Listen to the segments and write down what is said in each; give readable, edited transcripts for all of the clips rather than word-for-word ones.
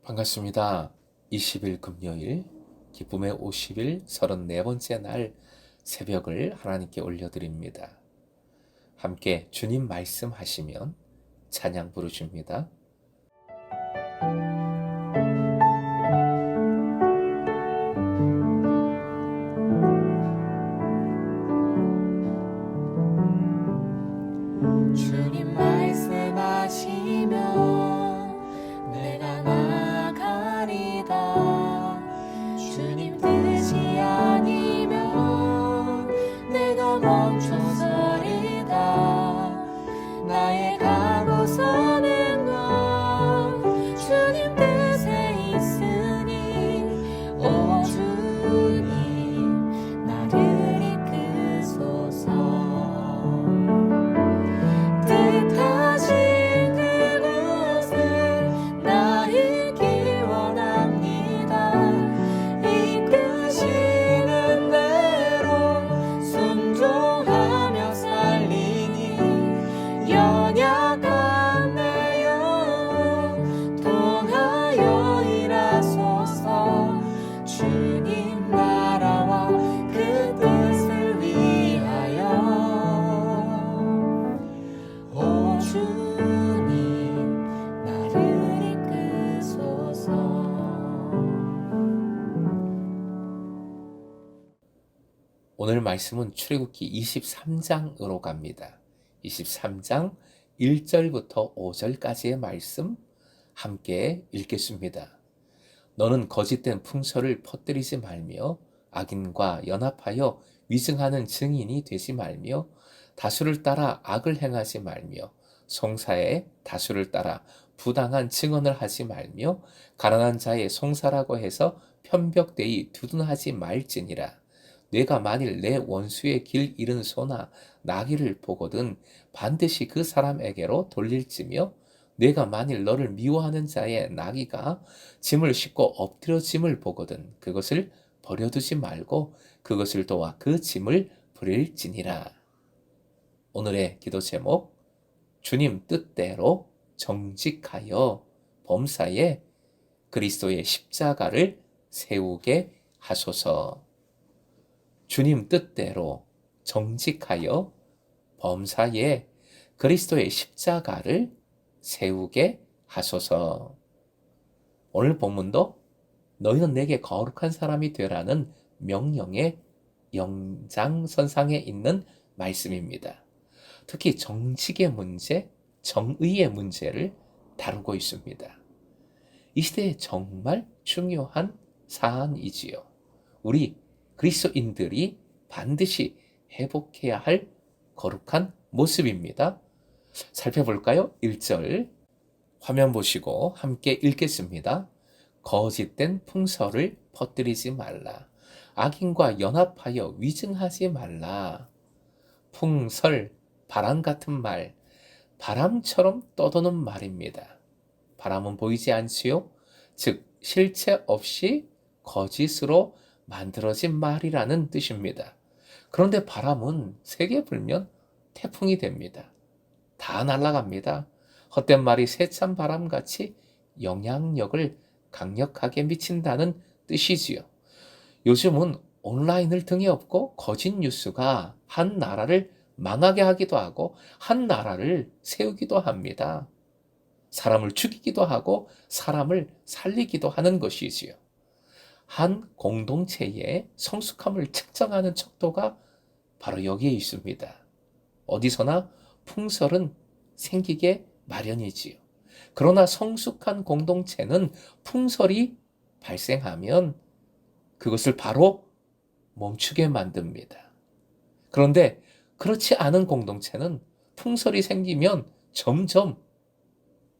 반갑습니다. 20일 금요일, 기쁨의 50일 34번째 날 새벽을 하나님께 올려드립니다. 함께 주님 말씀하시면 찬양 부르십니다. 주님 말씀하시면 내가 나가리다. 주님 뜻이 아니면 내가 멈춰서리다. 나의 가고 서는 건 주님 뜻에 있으니 오 주님 나를 이끄소서. 뜻하신 그곳에 나 있기 원합니다. 이끄시는 대로 순종하며 살리니 연약한 내 영혼 통하여 일하소서. 주님 나라와 그 뜻을 위하여 오 주님 나를 이끄소서. 오늘 말씀은 출애굽기 23장으로 갑니다. 23장 1절부터 5절까지의 말씀 함께 읽겠습니다. 너는 거짓된 풍설을 퍼뜨리지 말며 악인과 연합하여 위증하는 증인이 되지 말며 다수를 따라 악을 행하지 말며 송사에 다수를 따라 부당한 증언을 하지 말며 가난한 자의 송사라고 해서 편벽되이 두둔하지 말지니라. 내가 만일 내 원수의 길 잃은 소나 나귀를 보거든 반드시 그 사람에게로 돌릴지며 내가 만일 너를 미워하는 자의 나귀가 짐을 싣고 엎드려 짐을 보거든 그것을 버려두지 말고 그것을 도와 그 짐을 부릴지니라. 오늘의 기도 제목, 주님 뜻대로 정직하여 범사에 그리스도의 십자가를 세우게 하소서. 주님 뜻대로 정직하여 범사에 그리스도의 십자가를 세우게 하소서. 오늘 본문도 너희는 내게 거룩한 사람이 되라는 명령의 연장선상에 있는 말씀입니다. 특히 정직의 문제, 정의의 문제를 다루고 있습니다. 이 시대에 정말 중요한 사안이지요. 우리 그리스도인들이 반드시 회복해야 할 거룩한 모습입니다. 살펴볼까요? 1절 화면 보시고 함께 읽겠습니다. 거짓된 풍설을 퍼뜨리지 말라. 악인과 연합하여 위증하지 말라. 풍설, 바람 같은 말, 바람처럼 떠도는 말입니다. 바람은 보이지 않지요? 즉 실체 없이 거짓으로 만들어진 말이라는 뜻입니다. 그런데 바람은 세게 불면 태풍이 됩니다. 다 날아갑니다. 헛된 말이 세찬 바람같이 영향력을 강력하게 미친다는 뜻이지요. 요즘은 온라인을 등에 업고 거짓 뉴스가 한 나라를 망하게 하기도 하고 한 나라를 세우기도 합니다. 사람을 죽이기도 하고 사람을 살리기도 하는 것이지요. 한 공동체의 성숙함을 측정하는 척도가 바로 여기에 있습니다. 어디서나 풍설은 생기게 마련이지요. 그러나 성숙한 공동체는 풍설이 발생하면 그것을 바로 멈추게 만듭니다. 그런데 그렇지 않은 공동체는 풍설이 생기면 점점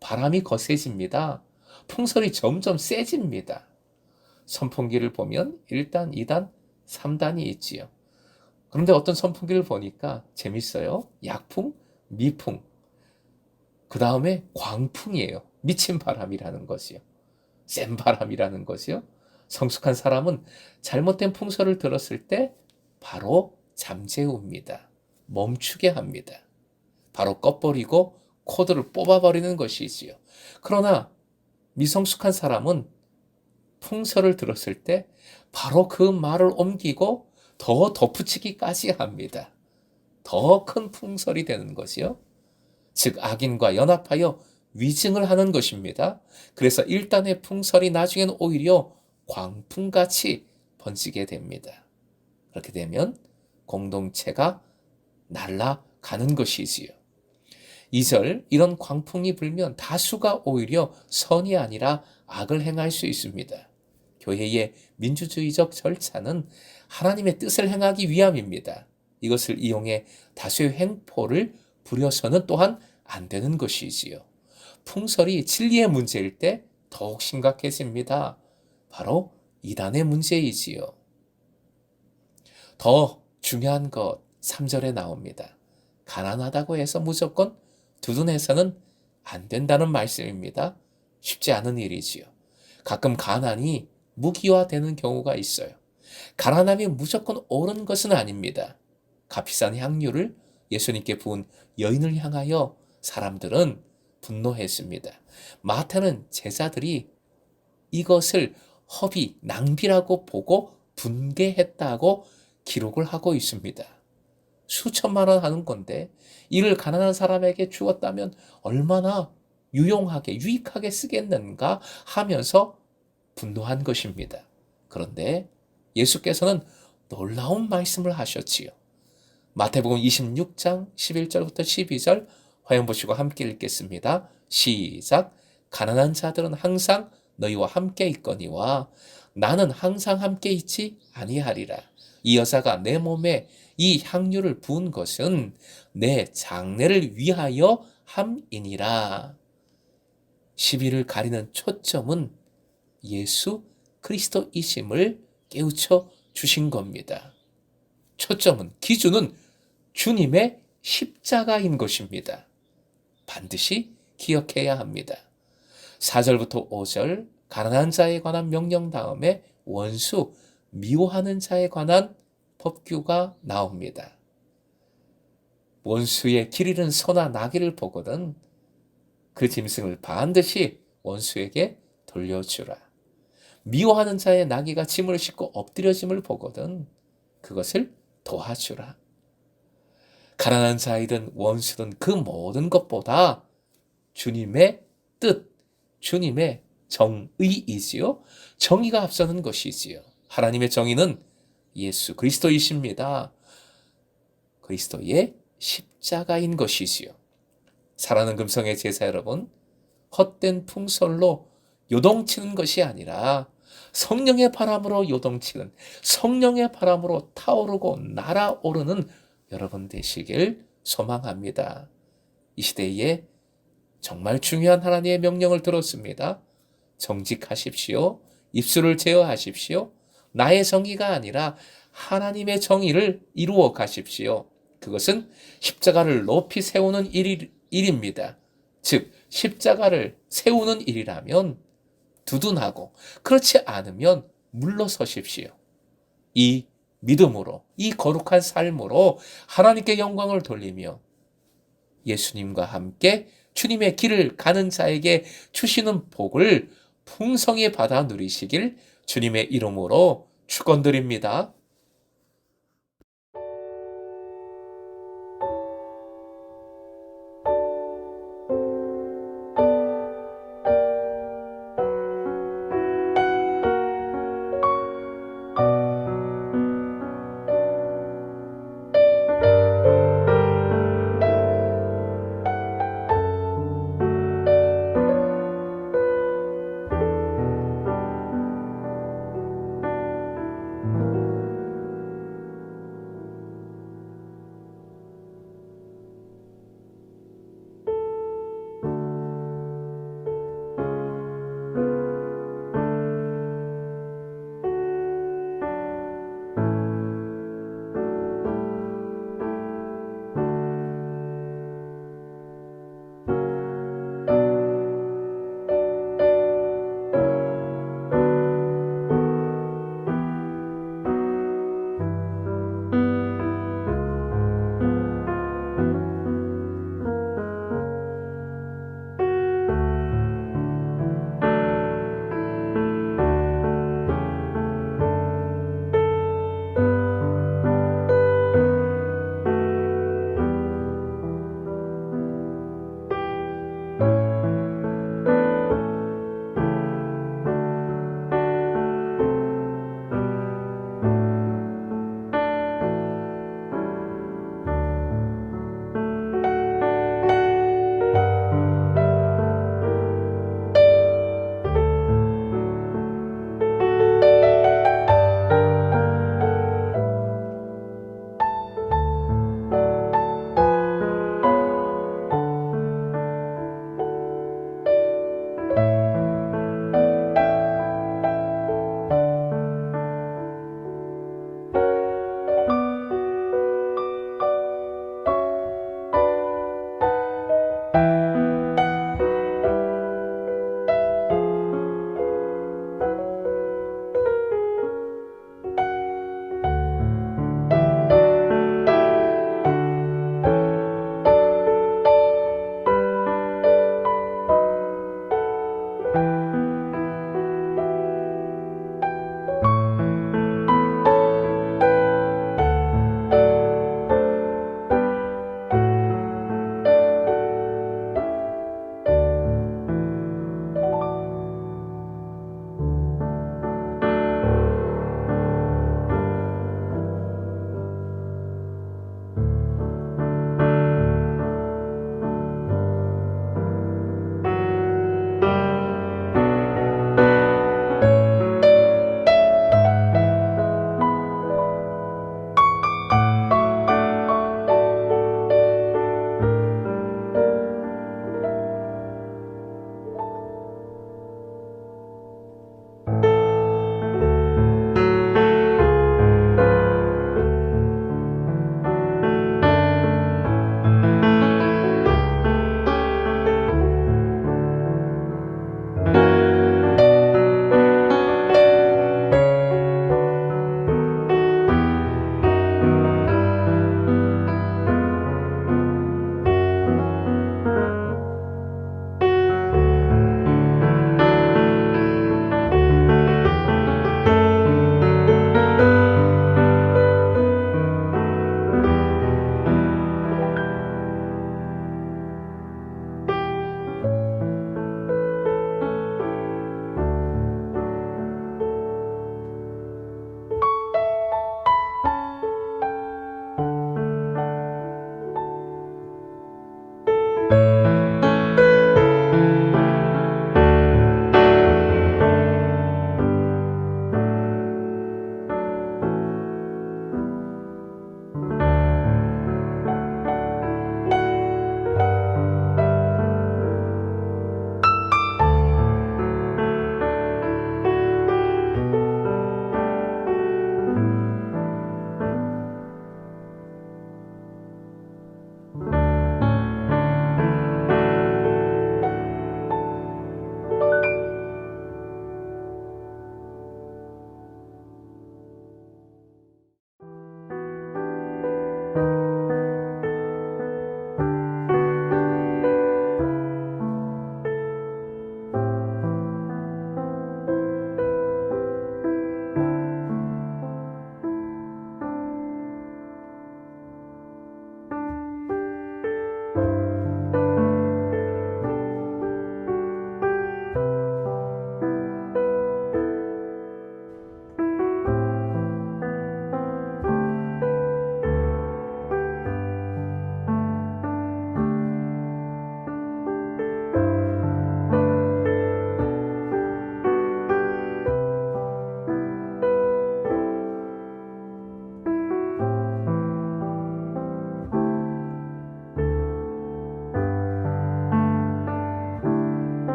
바람이 거세집니다. 풍설이 점점 세집니다. 선풍기를 보면 1단, 2단, 3단이 있지요. 그런데 어떤 선풍기를 보니까 재밌어요. 약풍, 미풍, 그 다음에 광풍이에요. 미친 바람이라는 것이요. 센 바람이라는 것이요. 성숙한 사람은 잘못된 풍설을 들었을 때 바로 잠재웁니다. 멈추게 합니다. 바로 꺼버리고 코드를 뽑아버리는 것이지요. 그러나 미성숙한 사람은 풍설을 들었을 때 바로 그 말을 옮기고 더 덧붙이기까지 합니다. 더 큰 풍설이 되는 것이요. 즉 악인과 연합하여 위증을 하는 것입니다. 그래서 일단의 풍설이 나중에는 오히려 광풍같이 번지게 됩니다. 그렇게 되면 공동체가 날아가는 것이지요. 2절, 이런 광풍이 불면 다수가 오히려 선이 아니라 악을 행할 수 있습니다. 교회의 민주주의적 절차는 하나님의 뜻을 행하기 위함입니다. 이것을 이용해 다수의 횡포를 부려서는 또한 안 되는 것이지요. 풍설이 진리의 문제일 때 더욱 심각해집니다. 바로 이단의 문제이지요. 더 중요한 것 3절에 나옵니다. 가난하다고 해서 무조건 두둔해서는 안 된다는 말씀입니다. 쉽지 않은 일이지요. 가끔 가난이 무기화되는 경우가 있어요. 가난함이 무조건 옳은 것은 아닙니다. 값비싼 향유를 예수님께 부은 여인을 향하여 사람들은 분노했습니다. 마태는 제자들이 이것을 허비, 낭비라고 보고 분개했다고 기록을 하고 있습니다. 수천만 원 하는 건데 이를 가난한 사람에게 주었다면 얼마나 유용하게, 유익하게 쓰겠는가 하면서 분노한 것입니다. 그런데 예수께서는 놀라운 말씀을 하셨지요. 마태복음 26장 11절부터 12절 화면 보시고 함께 읽겠습니다. 시작. 가난한 자들은 항상 너희와 함께 있거니와 나는 항상 함께 있지 아니하리라. 이 여자가 내 몸에 이 향유를 부은 것은 내 장례를 위하여 함이니라. 시비를 가리는 초점은 예수 그리스도이심을 깨우쳐 주신 겁니다. 초점은, 기준은 주님의 십자가인 것입니다. 반드시 기억해야 합니다. 4절부터 5절 가난한 자에 관한 명령 다음에 원수, 미워하는 자에 관한 법규가 나옵니다. 원수의 길 잃은 소나 나귀를 보거든 그 짐승을 반드시 원수에게 돌려주라. 미워하는 자의 나귀가 짐을 싣고 엎드려짐을 보거든 그것을 도와주라. 가난한 자이든 원수든 그 모든 것보다 주님의 뜻, 주님의 정의이지요. 정의가 앞서는 것이지요. 하나님의 정의는 예수 그리스도이십니다. 그리스도의 십자가인 것이지요. 사랑하는 금성의 제사 여러분, 헛된 풍설로 요동치는 것이 아니라 성령의 바람으로 요동치는, 성령의 바람으로 타오르고 날아오르는 여러분 되시길 소망합니다. 이 시대에 정말 중요한 하나님의 명령을 들었습니다. 정직하십시오. 입술을 제어하십시오. 나의 정의가 아니라 하나님의 정의를 이루어 가십시오. 그것은 십자가를 높이 세우는 일입니다. 즉 십자가를 세우는 일이라면 두둔하고, 그렇지 않으면 물러서십시오. 이 믿음으로, 이 거룩한 삶으로 하나님께 영광을 돌리며 예수님과 함께 주님의 길을 가는 자에게 주시는 복을 풍성히 받아 누리시길 주님의 이름으로 축원드립니다.